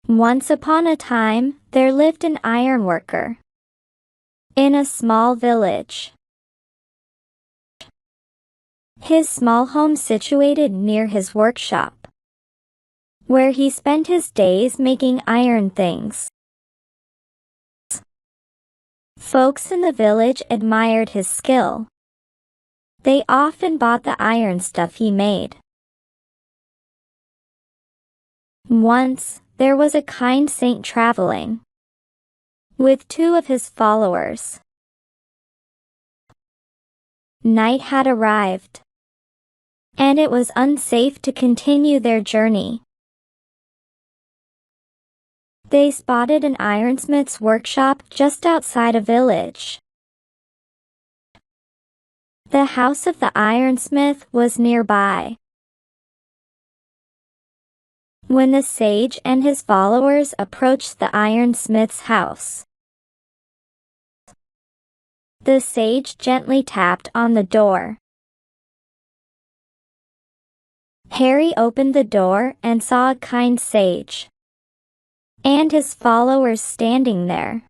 Once upon a time, there lived an ironworker in a small village. His small home situated near his workshop, where he spent his days making iron things. Folks in the village admired his skill. They often bought the iron stuff he made. Once, there was a kind saint traveling with two of his followers. Night had arrived, and it was unsafe to continue their journey. They spotted an ironsmith's workshop just outside a village. The house of the ironsmith was nearby. When the sage and his followers approached the ironsmith's house, the sage gently tapped on the door. Harry opened the door and saw a kind sage and his followers standing there.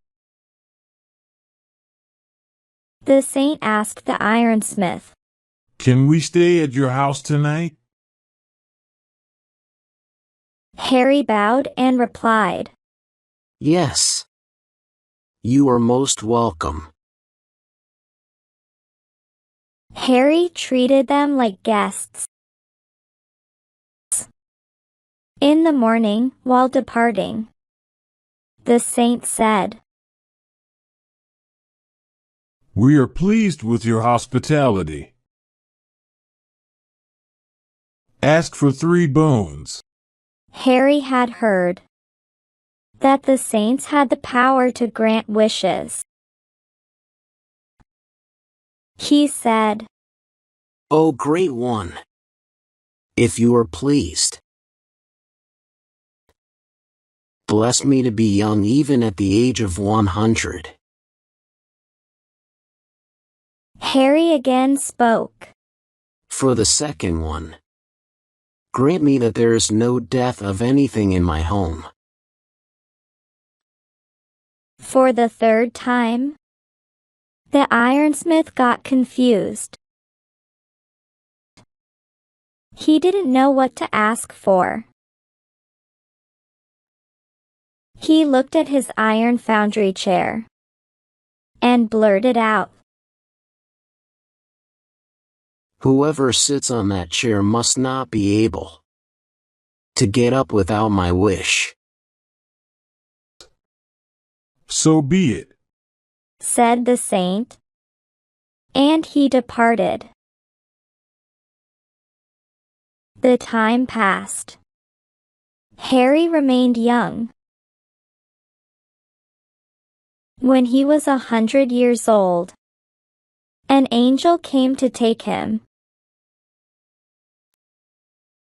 The saint asked the ironsmith, "Can we stay at your house tonight?" Harry bowed and replied, "Yes. You are most welcome." Harry treated them like guests. In the morning, while departing, the saint said, "We are pleased with your hospitality. Ask for 3 boons." Harry had heard that the saints had the power to grant wishes. He said, "O great one, if you are pleased, bless me to be young even at the age of 100. Harry again spoke. For the second one, grant me that there is no death of anything in my home. For the third time, the ironsmith got confused. He didn't know what to ask for. He looked at his iron foundry chair and blurted out, Whoever sits on that chair must not be able to get up without my wish. "So be it," said the saint, and he departed. The time passed. Harry remained young. When he was 100 years old, an angel came to take him.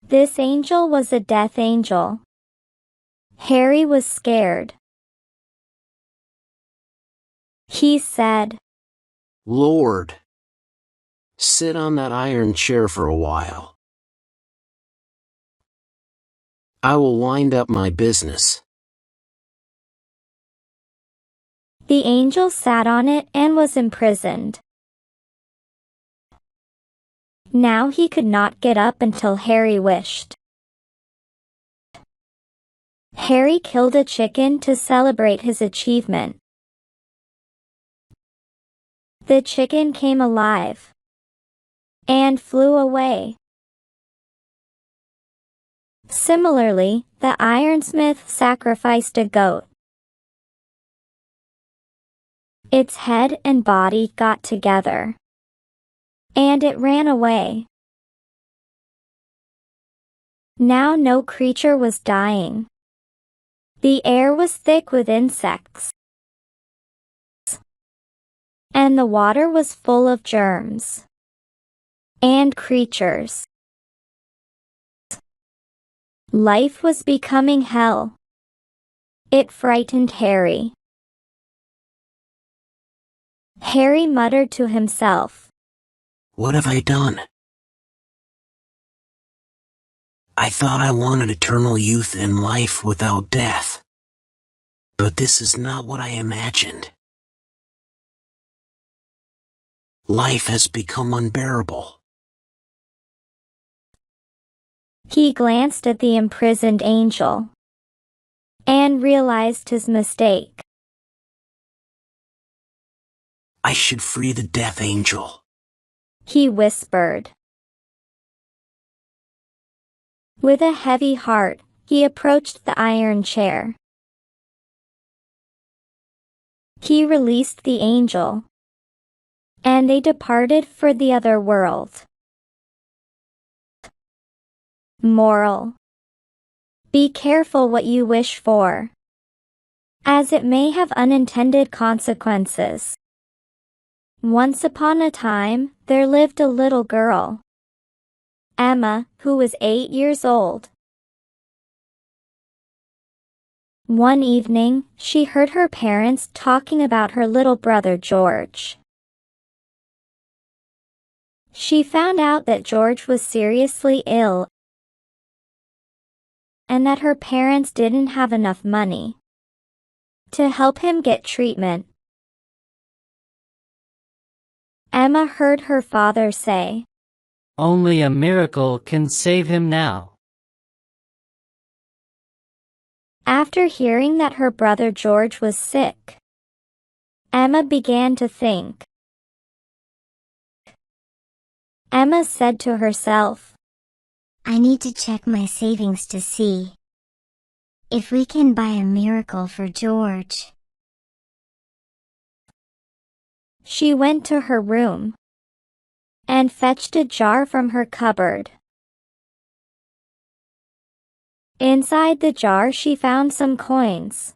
This angel was a death angel. Harry was scared. He said, Lord, sit on that iron chair for a while. I will wind up my business. The angel sat on it and was imprisoned. Now he could not get up until Harry wished. Harry killed a chicken to celebrate his achievement. The chicken came alive and flew away. Similarly, the ironsmith sacrificed a goat. Its head and body got together, and it ran away. Now no creature was dying. The air was thick with insects, and the water was full of germs and creatures. Life was becoming hell. It frightened Harry. Harry muttered to himself, What have I done? I thought I wanted eternal youth and life without death. But this is not what I imagined. Life has become unbearable. He glanced at the imprisoned angel and realized his mistake. I should free the Death Angel. He whispered. With a heavy heart, he approached the iron chair. He released the angel, and they departed for the other world. Moral: be careful what you wish for, as it may have unintended consequences. Once upon a time, there lived a little girl, Emma, who was 8 years old. One evening, she heard her parents talking about her little brother George. She found out that George was seriously ill and that her parents didn't have enough money to help him get treatment. Emma heard her father say, "Only a miracle can save him now." After hearing that her brother George was sick, Emma began to think. Emma said to herself, I need to check my savings to see if we can buy a miracle for George. She went to her room and fetched a jar from her cupboard. Inside the jar she found some coins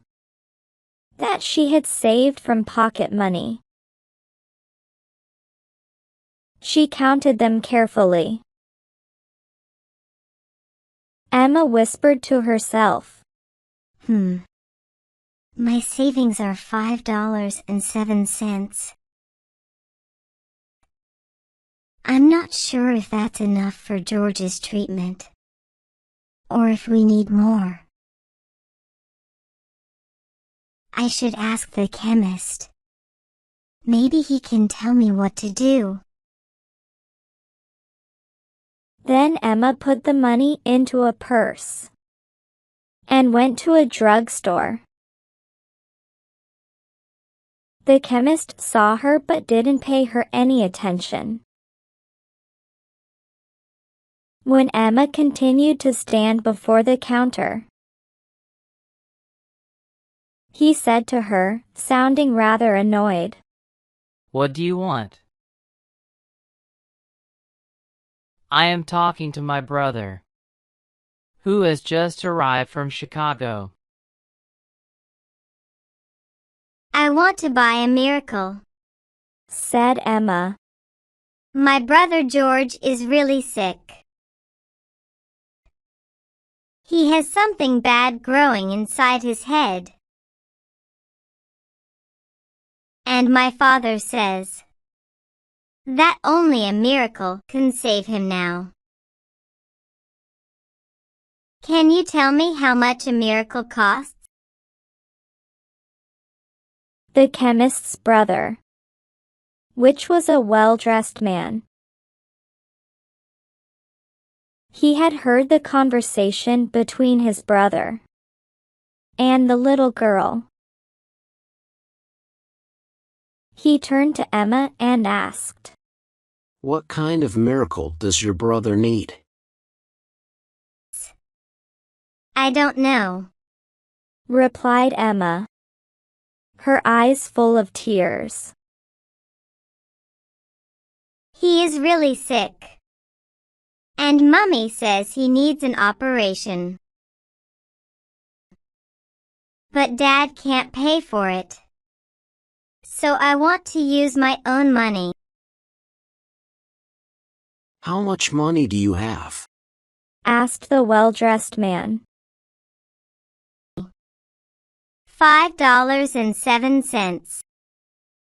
that she had saved from pocket money. She counted them carefully. Emma whispered to herself, My savings are $5.07. I'm not sure if that's enough for George's treatment, or if we need more. I should ask the chemist. Maybe he can tell me what to do. Then Emma put the money into a purse and went to a drugstore. The chemist saw her but didn't pay her any attention. When Emma continued to stand before the counter, he said to her, sounding rather annoyed, "What do you want?" "I am talking to my brother, who has just arrived from Chicago." I want to buy a miracle, said Emma. My brother George is really sick. He has something bad growing inside his head. And my father says that only a miracle can save him now. Can you tell me how much a miracle costs? The chemist's brother, which was a well-dressed man. He had heard the conversation between his brother and the little girl. He turned to Emma and asked, What kind of miracle does your brother need? I don't know, replied Emma, her eyes full of tears. He is really sick. And Mummy says he needs an operation. But Dad can't pay for it. So I want to use my own money. How much money do you have? asked the well-dressed man. $5.07,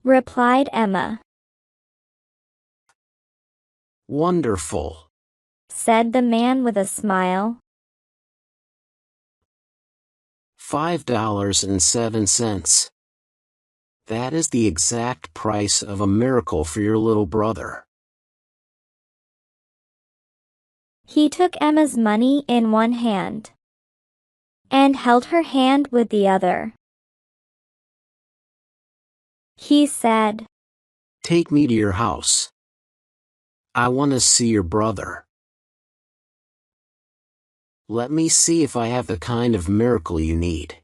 replied Emma. Wonderful, said the man with a smile. $5.07. That is the exact price of a miracle for your little brother. He took Emma's money in one hand and held her hand with the other. He said, Take me to your house. I want to see your brother. Let me see if I have the kind of miracle you need.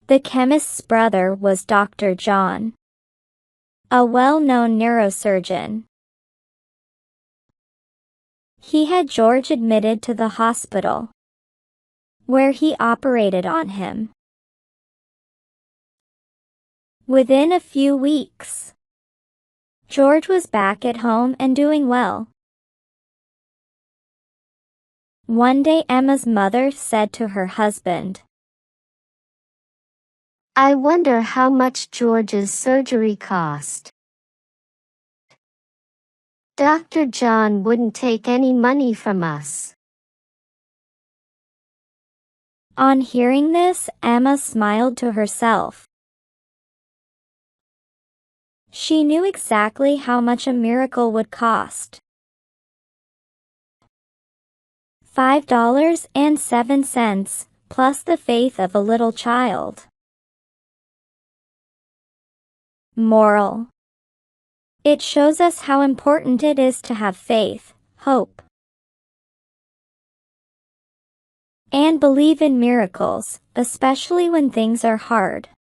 The chemist's brother was Dr. John, a well-known neurosurgeon. He had George admitted to the hospital, where he operated on him. Within a few weeks, George was back at home and doing well. One day Emma's mother said to her husband, I wonder how much George's surgery cost. Dr. John wouldn't take any money from us. On hearing this, Emma smiled to herself. She knew exactly how much a miracle would cost. $5.07, plus the faith of a little child. Moral: it shows us how important it is to have faith, hope, and believe in miracles, especially when things are hard.